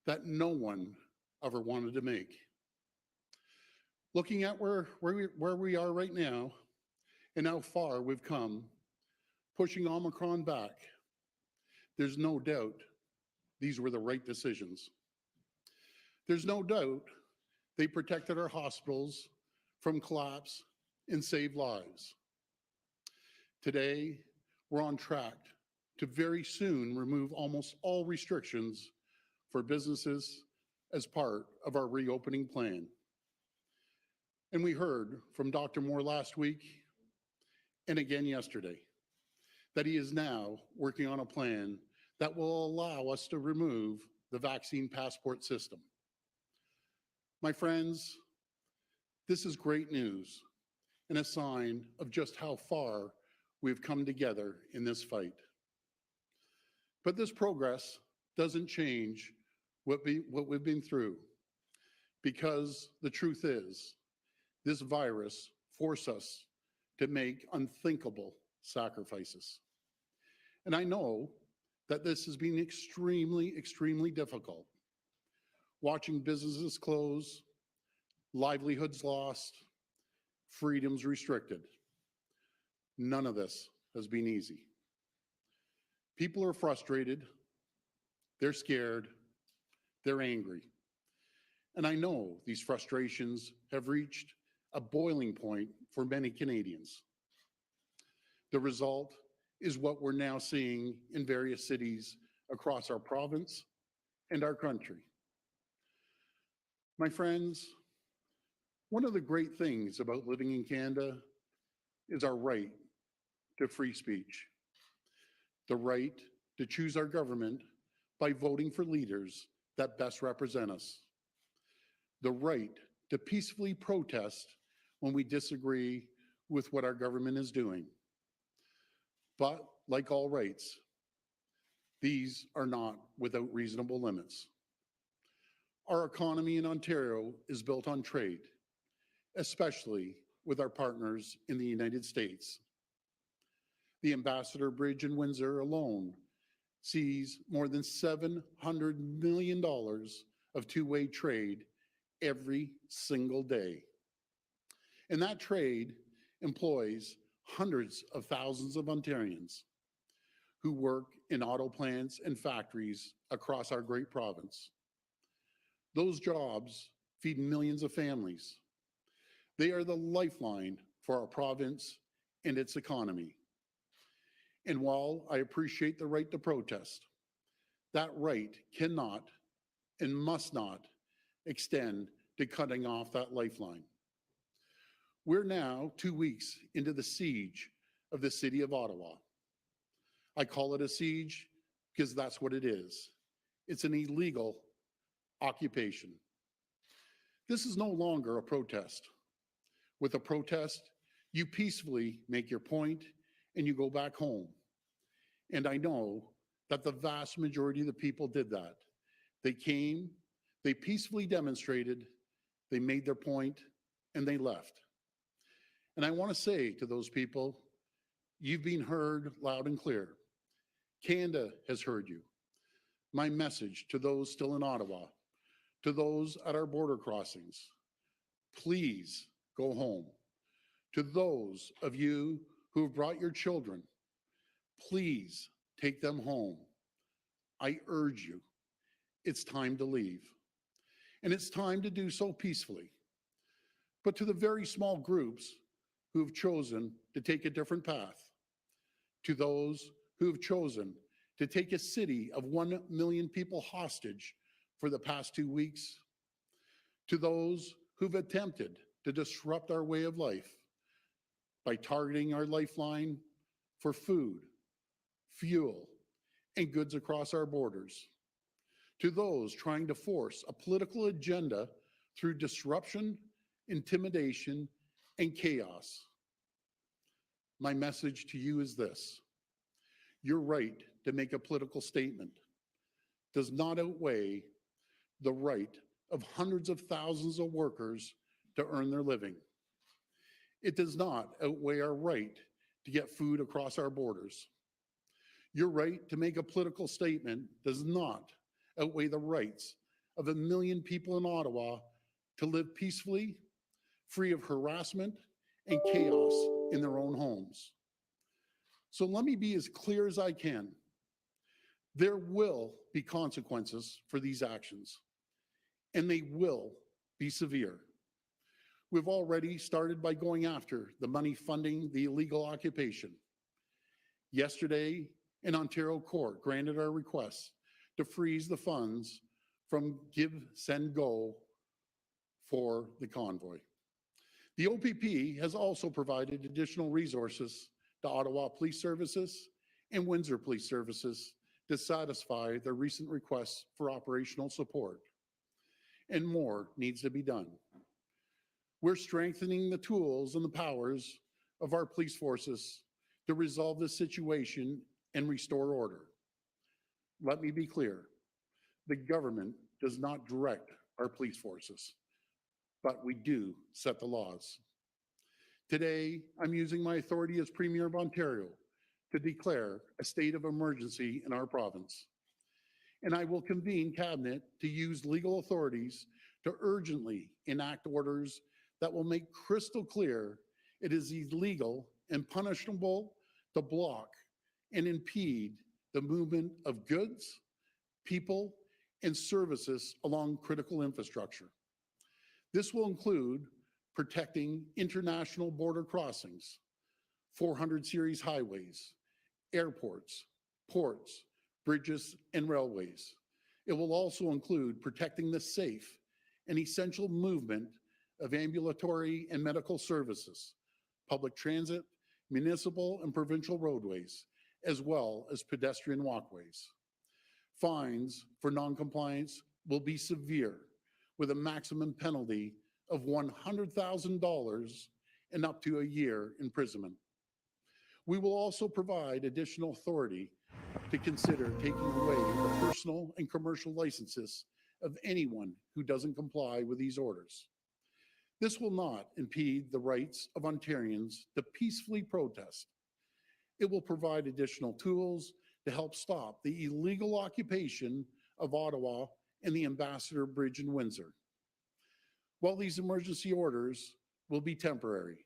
that no one ever wanted to make. Looking at where we are right now and how far we've come, pushing Omicron back, there's no doubt these were the right decisions. There's no doubt they protected our hospitals from collapse and saved lives. Today, we're on track to very soon remove almost all restrictions for businesses as part of our reopening plan. And we heard from Dr. Moore last week and again yesterday that he is now working on a plan that will allow us to remove the vaccine passport system. My friends, this is great news and a sign of just how far we've come together in this fight. But this progress doesn't change what we've been through, because the truth is, this virus forced us to make unthinkable sacrifices. And I know that this has been extremely difficult. Watching businesses close, livelihoods lost, freedoms restricted. None of this has been easy. People are frustrated, they're scared, they're angry. And I know these frustrations have reached a boiling point for many Canadians. The result is what we're now seeing in various cities across our province and our country. My friends, one of the great things about living in Canada is our right to free speech, the right to choose our government by voting for leaders that best represent us, the right to peacefully protest when we disagree with what our government is doing. But like all rights, these are not without reasonable limits. Our economy in Ontario is built on trade, especially with our partners in the United States. The Ambassador Bridge in Windsor alone sees more than $700 million of two-way trade every single day. And that trade employs hundreds of thousands of Ontarians who work in auto plants and factories across our great province. Those jobs feed millions of families. They are the lifeline for our province and its economy. And while I appreciate the right to protest, that right cannot and must not extend to cutting off that lifeline. We're now 2 weeks into the siege of the city of Ottawa. I call it a siege because that's what it is. It's an illegal occupation. This is no longer a protest. With a protest, you peacefully make your point and you go back home. And I know that the vast majority of the people did that. They came, they peacefully demonstrated, they made their point, and they left. And I want to say to those people, you've been heard loud and clear. Canada has heard you. My message to those still in Ottawa, to those at our border crossings, please go home. To those of you who have brought your children, please take them home. I urge you, it's time to leave. And it's time to do so peacefully. But to the very small groups who have chosen to take a different path, to those who have chosen to take a city of 1 million people hostage for the past 2 weeks, to those who've attempted to disrupt our way of life by targeting our lifeline for food, fuel, and goods across our borders, to those trying to force a political agenda through disruption, intimidation, and chaos. My message to you is this: your right to make a political statement does not outweigh the right of hundreds of thousands of workers to earn their living. It does not outweigh our right to get food across our borders. Your right to make a political statement does not outweigh the rights of 1 million people in Ottawa to live peacefully, free of harassment and chaos in their own homes. So let me be as clear as I can. There will be consequences for these actions, and they will be severe. We've already started by going after the money funding the illegal occupation. Yesterday, an Ontario court granted our request to freeze the funds from Give, Send, Go for the convoy. The OPP has also provided additional resources to Ottawa Police Services and Windsor Police Services to satisfy their recent requests for operational support. And more needs to be done. We're strengthening the tools and the powers of our police forces to resolve this situation and restore order. Let me be clear, the government does not direct our police forces, but we do set the laws. Today, I'm using my authority as Premier of Ontario to declare a state of emergency in our province. And I will convene Cabinet to use legal authorities to urgently enact orders that will make crystal clear it is illegal and punishable to block and impede the movement of goods, people, and services along critical infrastructure. This will include protecting international border crossings, 400 series highways, airports, ports, bridges, and railways. It will also include protecting the safe and essential movement of ambulatory and medical services, public transit, municipal and provincial roadways, as well as pedestrian walkways. Fines for noncompliance will be severe, with a maximum penalty of $100,000 and up to a year imprisonment. We will also provide additional authority to consider taking away the personal and commercial licenses of anyone who doesn't comply with these orders. This will not impede the rights of Ontarians to peacefully protest. It will provide additional tools to help stop the illegal occupation of Ottawa and the Ambassador Bridge in Windsor. While these emergency orders will be temporary,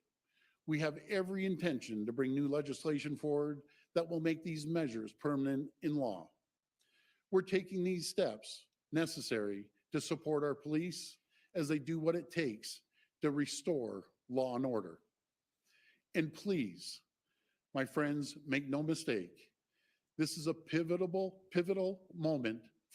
we have every intention to bring new legislation forward that will make these measures permanent in law. We're taking these steps necessary to support our police as they do what it takes to restore law and order. And please, my friends, make no mistake, this is a pivotal moment